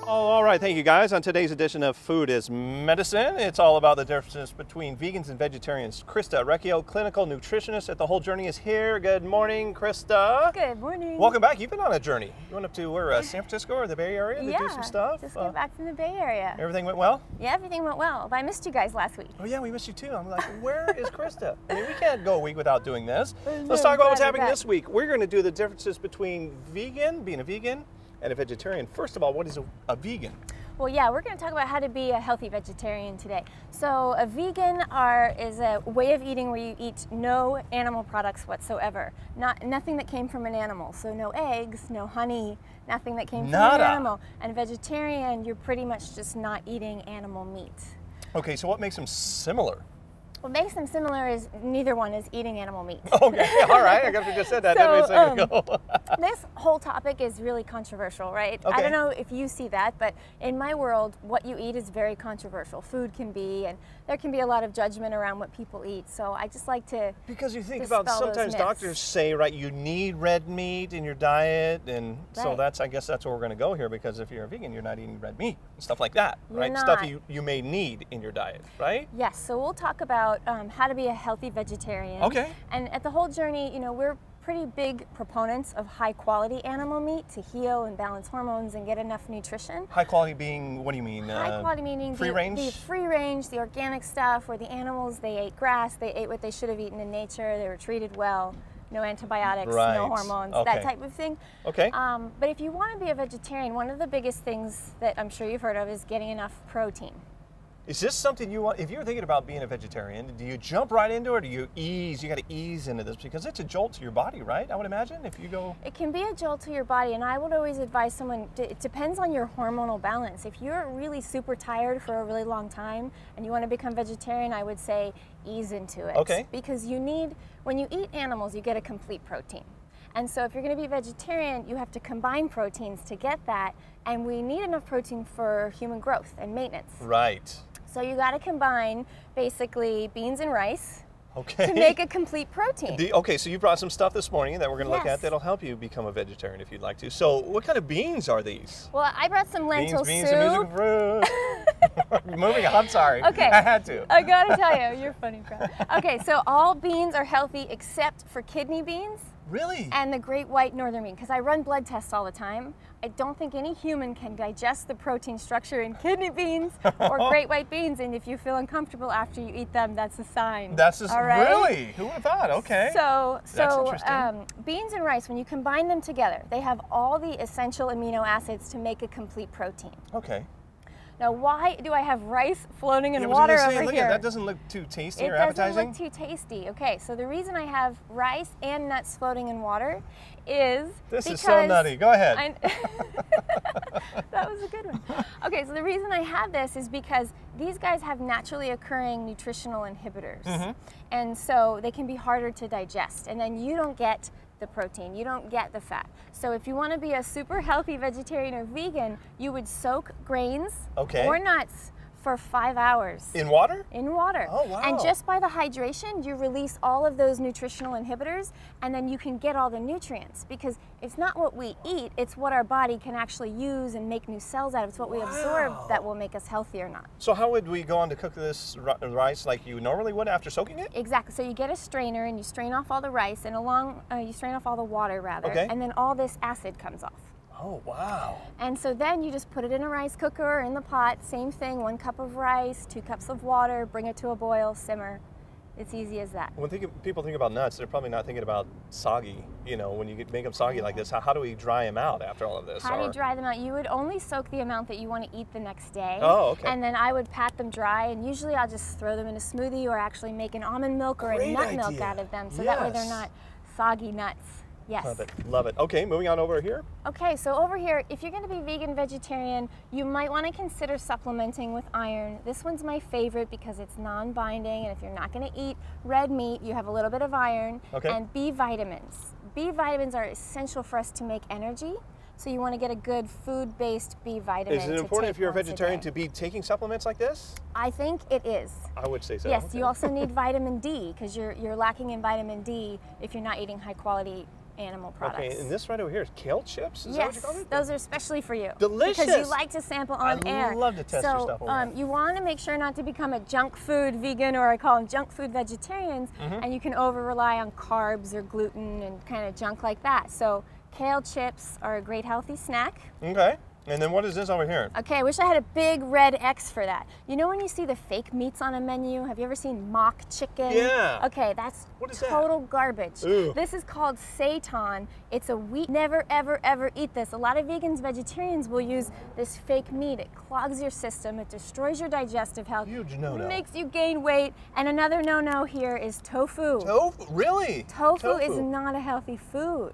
Oh, all right, thank you guys. On today's edition of Food is Medicine, it's all about the differences between vegans and vegetarians. Christa, Orecchio, clinical nutritionist at The Whole Journey, is here. Good morning, Christa. Good morning. Welcome back. You've been on a journey. You went up to where, San Francisco or the Bay Area to do some stuff? Just came back from the Bay Area. Everything went well? Yeah, everything went well. But I missed you guys last week. Oh yeah, we missed you too. I'm like, where is Christa? I mean, we can't go a week without doing this. Let's talk about what's happening this week. We're going to do the differences between being a vegan, and a vegetarian. First of all, what is a vegan? Well, yeah, we're going to talk about how to be a healthy vegetarian today. So a vegan is a way of eating where you eat no animal products whatsoever. Nothing that came from an animal. So no eggs, no honey, nothing that came from an animal. And vegetarian, you're pretty much just not eating animal meat. Okay, so what makes them similar? What makes them similar is neither one is eating animal meat. Okay, all right. I guess we just said that a second ago. This whole topic is really controversial, right? Okay. I don't know if you see that, but in my world, what you eat is very controversial. Food can be, and there can be a lot of judgment around what people eat. So I just like to Because you think about sometimes doctors say, right, you need red meat in your diet, and so I guess that's where we're going to go here, because if you're a vegan, you're not eating red meat and stuff like that, right? Stuff you may need in your diet, right? Yes, so we'll talk about how to be a healthy vegetarian. Okay. And at The Whole Journey, you know, we're pretty big proponents of high quality animal meat to heal and balance hormones and get enough nutrition. High quality being, what do you mean? High quality meaning free range? The free range, the organic stuff, where the animals, they ate grass, they ate what they should have eaten in nature, they were treated well, no antibiotics, no hormones, that type of thing. Okay. But if you want to be a vegetarian, one of the biggest things that I'm sure you've heard of is getting enough protein. Is this something you want, if you're thinking about being a vegetarian, do you jump right into it, or do you got to ease into this? Because it's a jolt to your body, right? I would imagine, if you go... It can be a jolt to your body, and I would always advise someone, it depends on your hormonal balance. If you're really super tired for a really long time and you want to become vegetarian, I would say ease into it. Okay. Because when you eat animals, you get a complete protein. And so if you're going to be vegetarian, you have to combine proteins to get that, and we need enough protein for human growth and maintenance. Right. So you got to combine basically beans and rice to make a complete protein. Okay, so you brought some stuff this morning that we're going to look at that'll help you become a vegetarian if you'd like to. So what kind of beans are these? Well, I brought some lentil soup. Beans, and fruit. Moving on, I'm sorry. Okay. I had to. I got to tell you, you're funny, Brad. Okay, so all beans are healthy except for kidney beans. Really? And the great white northern bean, because I run blood tests all the time. I don't think any human can digest the protein structure in kidney beans or great white beans, and if you feel uncomfortable after you eat them, that's a sign. That's just, all right? Really? Who would have thought? Okay. So interesting. Beans and rice, when you combine them together, they have all the essential amino acids to make a complete protein. Okay. Now, why do I have rice floating in water over look here? That doesn't look too tasty or appetizing. It doesn't look too tasty. Okay, so the reason I have rice and nuts floating in water is This is so nutty. Go ahead. That was a good one. Okay, so the reason I have this is because these guys have naturally occurring nutritional inhibitors. And so they can be harder to digest. And then you don't get the protein, you don't get the fat. So if you want to be a super healthy vegetarian or vegan, you would soak grains or nuts for 5 hours. In water? In water. Oh, wow. And just by the hydration, you release all of those nutritional inhibitors, and then you can get all the nutrients, because it's not what we eat, it's what our body can actually use and make new cells out of. It's what we absorb that will make us healthy or not. So how would we go on to cook this rice like you normally would after soaking it? Exactly. So you get a strainer and you strain off all the rice, and you strain off all the water rather, and then all this acid comes off. Oh, wow. And so then you just put it in a rice cooker or in the pot, same thing, 1 cup of rice, 2 cups of water, bring it to a boil, simmer. It's easy as that. When people think about nuts, they're probably not thinking about soggy. You know, when you make them soggy like this, how do we dry them out after all of this? How do you dry them out? You would only soak the amount that you want to eat the next day. Oh, okay. And then I would pat them dry, and usually I'll just throw them in a smoothie or actually make an almond milk or a nut milk out of them, so that way they're not soggy nuts. Yes. Love it. Love it. Okay, moving on over here. Okay, so over here, if you're going to be vegan, vegetarian, you might want to consider supplementing with iron. This one's my favorite because it's non-binding, and if you're not going to eat red meat, you have a little bit of iron. And B vitamins. B vitamins are essential for us to make energy. So you want to get a good food-based B vitamin. Is it important if you're a vegetarian to be taking supplements like this? I think it is. I would say so. Yes, you also need vitamin D because you're lacking in vitamin D if you're not eating high-quality animal products. Okay, and this right over here is Kale Chips? Is yes, that what you call it? Those are especially for you. Delicious! Because you like to sample on air. I love to test your stuff over you want to make sure not to become a junk food vegan, or I call them junk food vegetarians, and you can over-rely on carbs or gluten and kind of junk like that. So Kale Chips are a great healthy snack. Okay. And then what is this over here? Okay, I wish I had a big red X for that. You know when you see the fake meats on a menu? Have you ever seen mock chicken? Yeah. Okay, that's total garbage. Ooh. This is called Seitan. It's a wheat. Never, ever, ever eat this. A lot of vegans, vegetarians will use this fake meat. It clogs your system. It destroys your digestive health. Huge no-no. It makes you gain weight. And another no-no here is tofu. Tofu? Really? Tofu is not a healthy food.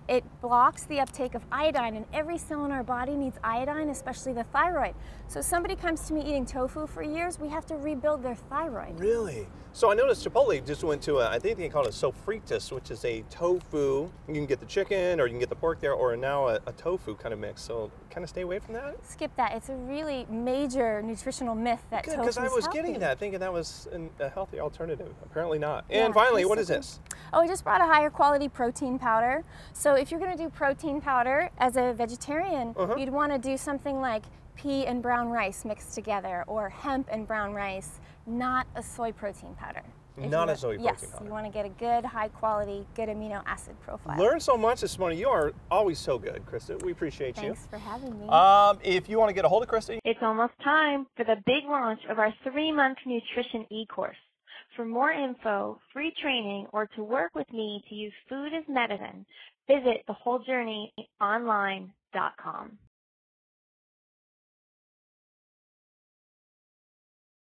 It blocks the uptake of iodine, and every cell in our body needs iodine, especially the thyroid. So somebody comes to me eating tofu for years, we have to rebuild their thyroid. Really? So I noticed Chipotle just went to I think they call it a sofritas, which is a tofu. You can get the chicken or you can get the pork there, or now a tofu kind of mix. So kind of stay away from that? Skip that. It's a really major nutritional myth that tofu is healthy. Because I was getting that, thinking that was a healthy alternative. Apparently not. And finally, what is this? Oh, I just brought a higher quality protein powder. So if you're going to do protein powder as a vegetarian, you'd want to do something like pea and brown rice mixed together, or hemp and brown rice, not a soy protein powder. Not a soy protein powder. Yes, you want to get a good, high quality, good amino acid profile. Learned so much this morning. You are always so good, Christa. We appreciate you. Thanks for having me. If you want to get a hold of Christa, it's almost time for the big launch of our 3-month nutrition e-course. For more info, free training, or to work with me to use food as medicine, visit thewholejourneyonline.com.